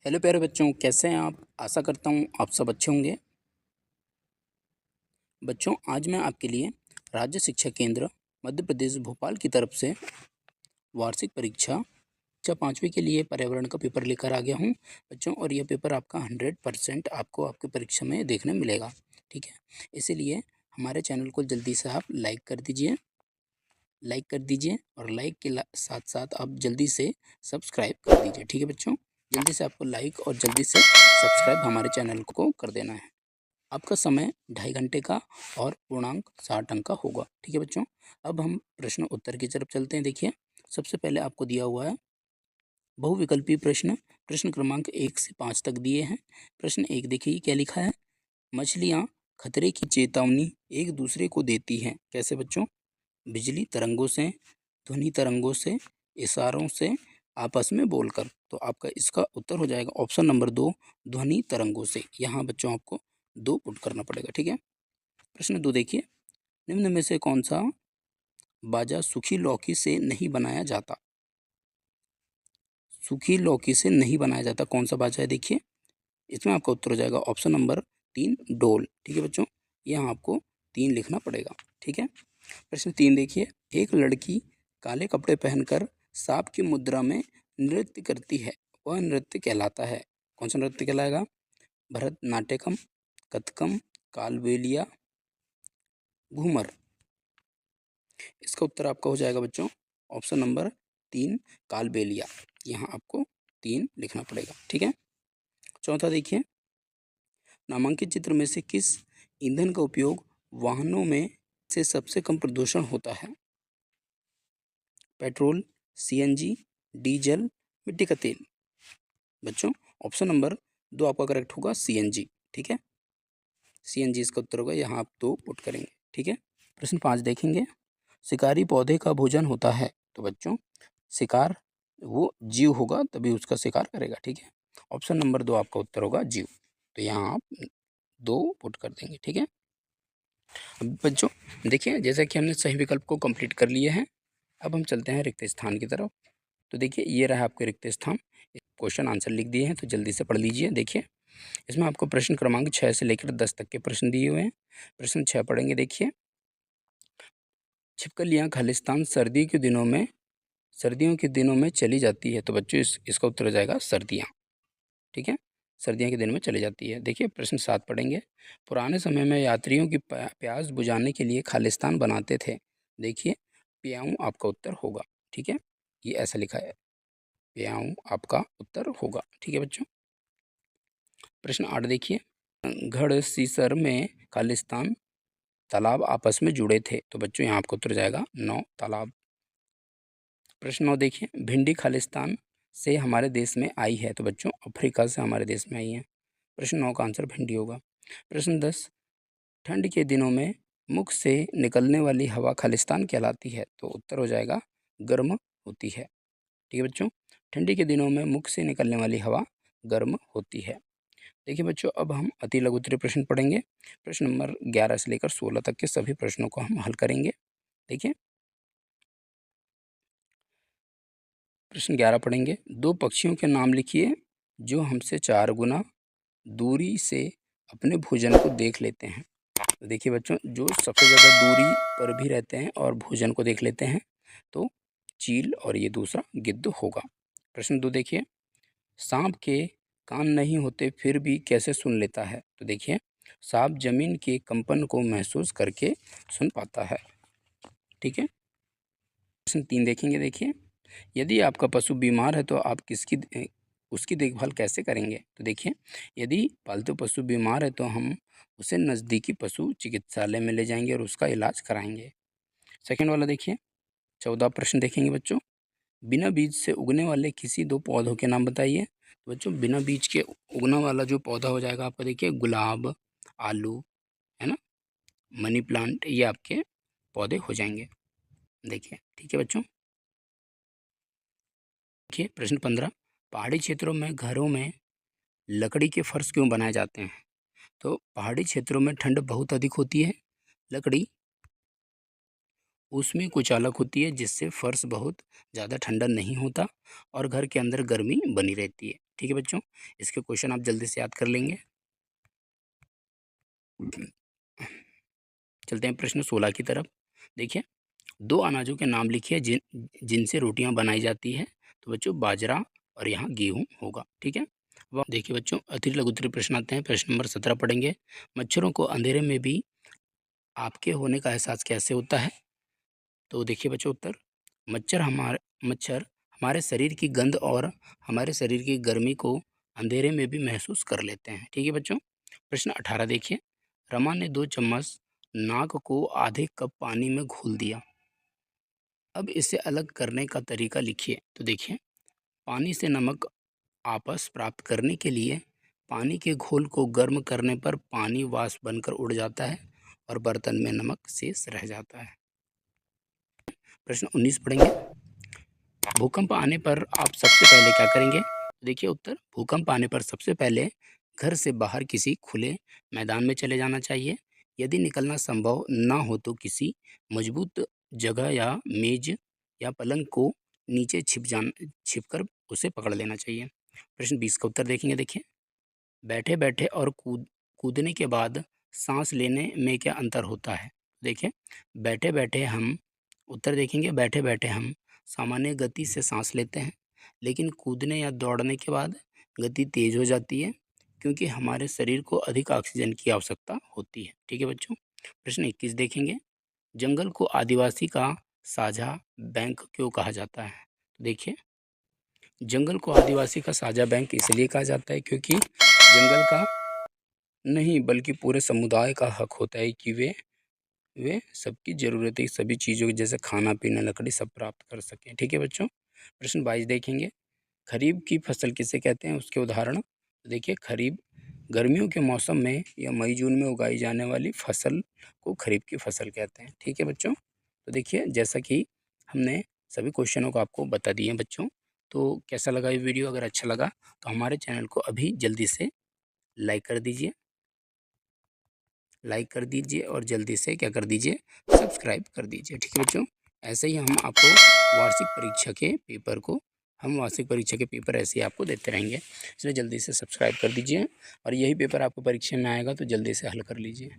Hello प्यारे बच्चों, कैसे हैं आप। आशा करता हूँ आप सब अच्छे होंगे। बच्चों, आज मैं आपके लिए राज्य शिक्षा केंद्र मध्य प्रदेश भोपाल की तरफ से वार्षिक परीक्षा कक्षा 5वीं के लिए पर्यावरण का पेपर लेकर आ गया हूँ बच्चों। और यह पेपर आपका 100% आपको आपकी परीक्षा में देखने मिलेगा। ठीक है, इसीलिए हमारे चैनल को जल्दी से आप लाइक कर दीजिए और लाइक के साथ साथ आप जल्दी से सब्सक्राइब कर दीजिए। ठीक है बच्चों, जल्दी से आपको लाइक और जल्दी से सब्सक्राइब हमारे चैनल को कर देना है। आपका समय 2.5 घंटे का और पूर्णांक 60 अंक का होगा। ठीक है बच्चों, अब हम प्रश्न उत्तर की तरफ चलते हैं। देखिए, सबसे पहले आपको दिया हुआ है बहुविकल्पीय प्रश्न। प्रश्न क्रमांक 1 से 5 तक दिए हैं। प्रश्न 1 देखिए क्या लिखा है। मछलियाँ खतरे की चेतावनी एक दूसरे को देती हैं, कैसे बच्चों? बिजली तरंगों से, ध्वनि तरंगों से, इशारों से, आपस में बोलकर। तो आपका इसका उत्तर हो जाएगा ऑप्शन नंबर 2, ध्वनि तरंगों से। यहाँ बच्चों आपको 2 पुट करना पड़ेगा। ठीक है, प्रश्न 2 देखिए। निम्न में से कौन सा बाजा सूखी लौकी से नहीं बनाया जाता? सूखी लौकी से नहीं बनाया जाता कौन सा बाजा है? देखिए, इसमें आपका उत्तर हो जाएगा ऑप्शन नंबर 3, डोल। ठीक है बच्चों, यहाँ आपको 3 लिखना पड़ेगा। ठीक है, प्रश्न 3 देखिए। एक लड़की काले कपड़े पहनकर सांप की मुद्रा में नृत्य करती है, वह नृत्य कहलाता है? कौन सा नृत्य कहलाएगा? भरतनाट्यम, कथकम, कालबेलिया, घूमर। इसका उत्तर आपका हो जाएगा बच्चों ऑप्शन नंबर 3, कालबेलिया। यहाँ आपको 3 लिखना पड़ेगा। ठीक है, चौथा देखिए। नामांकित चित्र में से किस ईंधन का उपयोग वाहनों में से सबसे कम प्रदूषण होता है? पेट्रोल, सीएनजी, डीजल, मिट्टी का तेल। बच्चों, ऑप्शन नंबर 2 आपका करेक्ट होगा, सीएनजी। ठीक है, सीएनजी इसका उत्तर होगा। यहाँ आप 2 पुट करेंगे। ठीक है, प्रश्न 5 देखेंगे। शिकारी पौधे का भोजन होता है, तो बच्चों शिकार वो जीव होगा तभी उसका शिकार करेगा। ठीक है, ऑप्शन नंबर 2 आपका उत्तर होगा जीव। तो यहाँ आप 2 पुट कर देंगे। ठीक है, अब बच्चों देखिए, जैसा कि हमने सही विकल्प को कंप्लीट कर लिए हैं, अब हम चलते हैं रिक्त स्थान की तरफ। तो देखिए, ये रहा आपके रिक्त स्थान। क्वेश्चन आंसर लिख दिए हैं, तो जल्दी से पढ़ लीजिए। देखिए, इसमें आपको प्रश्न क्रमांक 6 से लेकर 10 तक के प्रश्न दिए हुए हैं। प्रश्न 6 पढ़ेंगे। देखिए, छिपकलियाँ खालिस्तान सर्दियों के दिनों में चली जाती है, तो बच्चों इसका उत्तर हो जाएगा सर्दियाँ। ठीक है, सर्दियों के दिन में चली जाती है। देखिए, प्रश्न 7 पढ़ेंगे। पुराने समय में यात्रियों की प्यास बुझाने के लिए खालिस्तान बनाते थे। देखिए, प्याऊँ आपका उत्तर होगा। ठीक है, ये ऐसा लिखा है, प्याऊँ आपका उत्तर होगा। ठीक है बच्चों, प्रश्न 8 देखिए। गढ़सीसर में खालिस्तान तालाब आपस में जुड़े थे, तो बच्चों यहाँ आपका उत्तर जाएगा 9 तालाब। प्रश्न 9 देखिए। भिंडी खालिस्तान से हमारे देश में आई है, तो बच्चों अफ्रीका से हमारे देश में आई है। प्रश्न 9 का आंसर भिंडी होगा। प्रश्न 10। ठंड के दिनों में मुख से निकलने वाली हवा खालिस्तान कहलाती है, तो उत्तर हो जाएगा गर्म होती है। ठीक है बच्चों, ठंडी के दिनों में मुख से निकलने वाली हवा गर्म होती है। देखिए बच्चों, अब हम अति लघु उत्तरीय प्रश्न पढ़ेंगे। प्रश्न नंबर 11 से लेकर 16 तक के सभी प्रश्नों को हम हल करेंगे। देखिए, प्रश्न 11 पढ़ेंगे। 2 पक्षियों के नाम लिखिए जो हमसे 4 गुना दूरी से अपने भोजन को देख लेते हैं। तो देखिए बच्चों, जो सबसे ज़्यादा दूरी पर भी रहते हैं और भोजन को देख लेते हैं, तो चील और ये दूसरा गिद्ध होगा। प्रश्न 2 देखिए। सांप के कान नहीं होते फिर भी कैसे सुन लेता है? तो देखिए, सांप जमीन के कंपन को महसूस करके सुन पाता है। ठीक है, प्रश्न 3 देखेंगे। देखिए, यदि आपका पशु बीमार है तो आप उसकी देखभाल कैसे करेंगे? तो देखिए, यदि पालतू पशु बीमार है तो हम उसे नज़दीकी पशु चिकित्सालय में ले जाएंगे और उसका इलाज कराएंगे। सेकंड वाला देखिए, 14 प्रश्न देखेंगे बच्चों। बिना बीज से उगने वाले किसी 2 पौधों के नाम बताइए। तो बच्चों, बिना बीज के उगने वाला जो पौधा हो जाएगा आपका, देखिए गुलाब, आलू, है ना, मनी प्लांट, ये आपके पौधे हो जाएंगे। देखिए, ठीक है बच्चों। देखिए, प्रश्न 15। पहाड़ी क्षेत्रों में घरों में लकड़ी के फर्श क्यों बनाए जाते हैं? तो पहाड़ी क्षेत्रों में ठंड बहुत अधिक होती है, लकड़ी उसमें कुछ अलग होती है जिससे फर्श बहुत ज़्यादा ठंडा नहीं होता और घर के अंदर गर्मी बनी रहती है। ठीक है बच्चों, इसके क्वेश्चन आप जल्दी से याद कर लेंगे। चलते हैं प्रश्न 16 की तरफ। देखिए, दो अनाजों के नाम लिखिए जिनसे रोटियां बनाई जाती है। तो बच्चों बाजरा और यहाँ गेहूं होगा। ठीक है, अब देखिए बच्चों, अति लघु उत्तरीय प्रश्न आते हैं। प्रश्न नंबर 17 पढ़ेंगे। मच्छरों को अंधेरे में भी आपके होने का एहसास कैसे होता है? तो देखिए बच्चों उत्तर, मच्छर हमारे शरीर की गंध और हमारे शरीर की गर्मी को अंधेरे में भी महसूस कर लेते हैं। ठीक है बच्चों, प्रश्न 18 देखिए। रमा ने 2 चम्मच नाक को आधे कप पानी में घोल दिया। अब इसे अलग करने का तरीका लिखिए। तो देखिए, पानी से नमक आपस प्राप्त करने के लिए पानी के घोल को गर्म करने पर पानी वाष्प बनकर उड़ जाता है और बर्तन में नमक शेष रह जाता है। प्रश्न 19 पढ़ेंगे। भूकंप आने पर आप सबसे पहले क्या करेंगे? देखिए उत्तर, भूकंप आने पर सबसे पहले घर से बाहर किसी खुले मैदान में चले जाना चाहिए। यदि निकलना संभव ना हो तो किसी मजबूत जगह या मेज या पलंग को नीचे छिपकर उसे पकड़ लेना चाहिए। प्रश्न 20 का उत्तर देखेंगे। देखिए, बैठे बैठे और कूदने के बाद सांस लेने में क्या अंतर होता है? देखिए, बैठे बैठे हम उत्तर देखेंगे, बैठे बैठे हम सामान्य गति से सांस लेते हैं, लेकिन कूदने या दौड़ने के बाद गति तेज हो जाती है क्योंकि हमारे शरीर को अधिक ऑक्सीजन की आवश्यकता होती है। ठीक है बच्चों, प्रश्न 21 देखेंगे। जंगल को आदिवासी का साझा बैंक क्यों कहा जाता है? देखिए, जंगल को आदिवासी का साझा बैंक इसलिए कहा जाता है क्योंकि जंगल का नहीं बल्कि पूरे समुदाय का हक होता है कि वे सबकी ज़रूरतें सभी चीज़ों की जैसे खाना पीना लकड़ी सब प्राप्त कर सकें। ठीक है बच्चों, प्रश्न 22 देखेंगे। खरीफ की फसल किसे कहते हैं, उसके उदाहरण? देखिए, खरीफ गर्मियों के मौसम में या मई जून में उगाई जाने वाली फसल को खरीफ की फसल कहते हैं। ठीक है बच्चों, तो देखिए जैसा कि हमने सभी क्वेश्चनों को आपको बता दिए हैं बच्चों, तो कैसा लगा ये वीडियो? अगर अच्छा लगा तो हमारे चैनल को अभी जल्दी से लाइक कर दीजिए, और जल्दी से क्या कर दीजिए, सब्सक्राइब कर दीजिए। ठीक है बच्चों, ऐसे ही हम वार्षिक परीक्षा के पेपर ऐसे ही आपको देते रहेंगे, इसलिए जल्दी से सब्सक्राइब कर दीजिए और यही पेपर आपको परीक्षा में आएगा तो जल्दी से हल कर लीजिए।